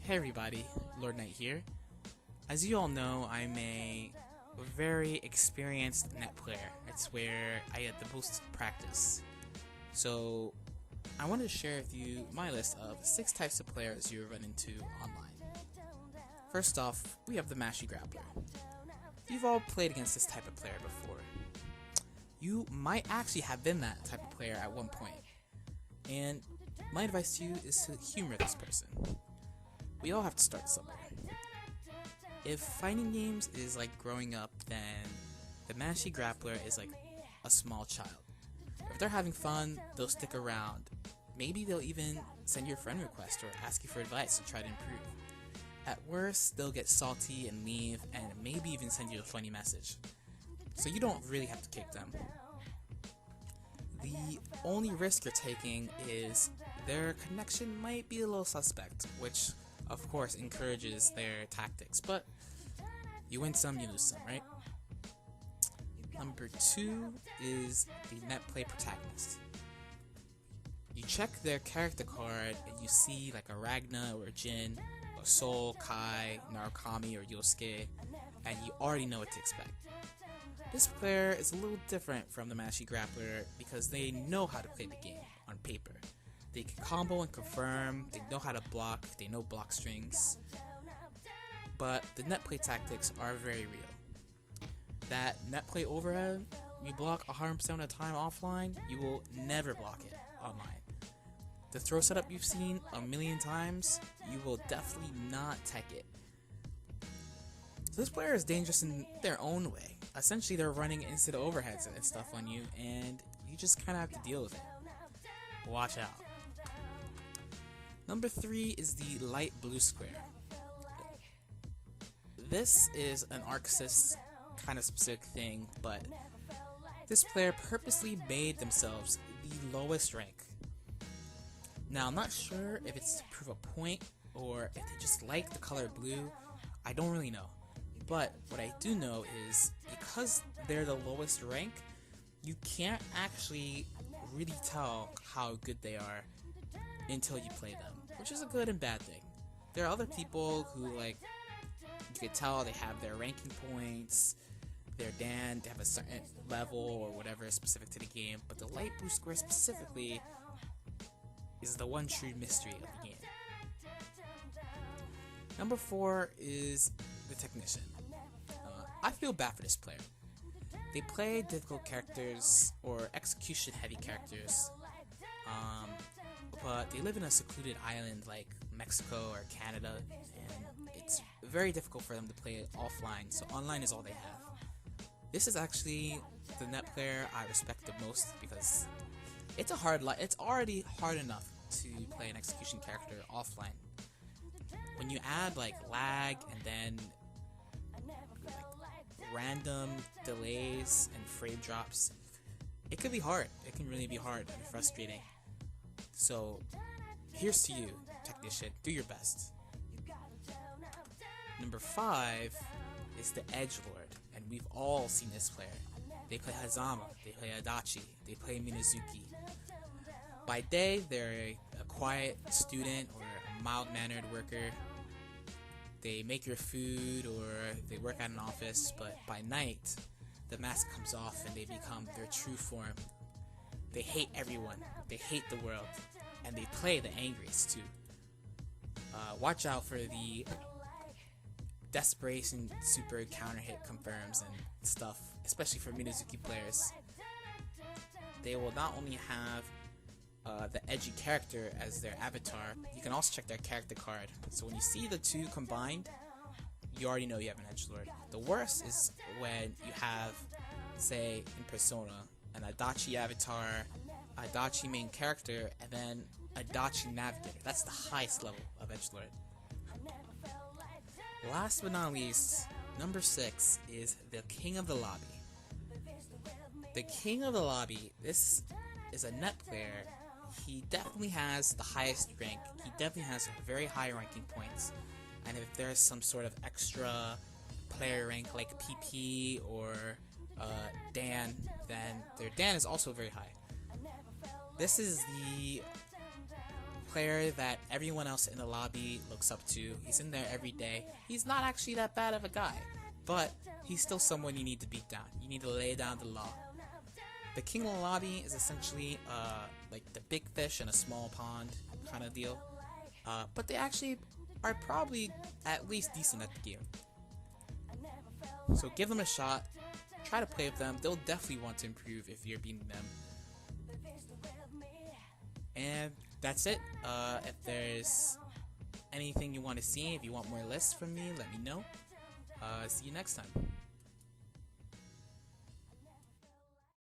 Hey everybody, LordKnight here. As you all know, I'm a very experienced net player. It's where I get the most practice. So, I wanted to share with you my list of 6 types of players you run into online. First off, we have the Mashy Grappler. You've all played against this type of player before. You might actually have been that type of player at one point. And my advice to you is to humor this person. We all have to start somewhere. If fighting games is like growing up, then the Mashy Grappler is like a small child. If they're having fun, they'll stick around. Maybe they'll even send you a friend request or ask you for advice to try to improve. At worst, they'll get salty and leave, and maybe even send you a funny message. So you don't really have to kick them. The only risk you're taking is their connection might be a little suspect, which of course encourages their tactics, but you win some, you lose some, right? Number 2 is the Netplay protagonist. You check their character card and you see like a Ragna or a Jin, a Sol, Kai, Narukami, or Yosuke, and you already know what to expect. This player is a little different from the Mashy Grappler because they know how to play the game on paper. They can combo and confirm, they know how to block, they know block strings. But the netplay tactics are very real. That netplay overhead, you block 100% of the time offline, you will never block it online. The throw setup you've seen a million times, you will definitely not tech it. So this player is dangerous in their own way. Essentially they're running instant overheads and stuff on you, and you just kind of have to deal with it. Watch out. Number 3 is the light blue square. This is an Arxis kind of specific thing, but this player purposely made themselves the lowest rank. Now I'm not sure if it's to prove a point or if they just like the color blue. I don't really know. But what I do know is because they're the lowest rank, you can't actually really tell how good they are until you play them, which is a good and bad thing. There are other people who, like, you could tell they have their ranking points, they're Dan, they have a certain level or whatever specific to the game, but the light blue square specifically is the one true mystery of the game. Number 4 is the technician. I feel bad for this player. They play difficult characters or execution heavy characters, but they live in a secluded island like Mexico or Canada, and it's very difficult for them to play offline, so online is all they have. This is actually the net player I respect the most because it's it's already hard enough to play an execution character offline. When you add like lag and then like random delays and frame drops, it could be hard. It can really be hard and frustrating. So here's to you, technician, do your best. Number 5 is the Edgelord, and we've all seen this player. They play Hazama, they play Adachi, they play Minazuki. By day, they're a quiet student or a mild-mannered worker. They make your food or they work at an office, but by night, the mask comes off and they become their true form. They hate everyone, they hate the world, and they play the angriest too. Watch out for the desperation super counter hit confirms and stuff, especially for Minazuki players. They will not only have the edgy character as their avatar, you can also check their character card. So when you see the two combined, you already know you have an edgelord. The worst is when you have, say, in Persona, an Adachi avatar, Adachi main character, and then Adachi navigator. That's the highest level of edgelord. Last but not least, number 6 is the King of the Lobby. The King of the Lobby, this is a net player. He definitely has the highest rank, he definitely has very high ranking points, and if there's some sort of extra player rank like PP or Dan, then their Dan is also very high. This is the player that everyone else in the lobby looks up to. He's in there every day. He's not actually that bad of a guy, but he's still someone you need to beat down. You need to lay down the law. The king of the lobby is essentially like the big fish in a small pond kind of deal, but they actually are probably at least decent at the game. So give them a shot, try to play with them. They'll definitely want to improve if you're beating them. And that's it. If there's anything you want to see, if you want more lists from me, let me know. See you next time.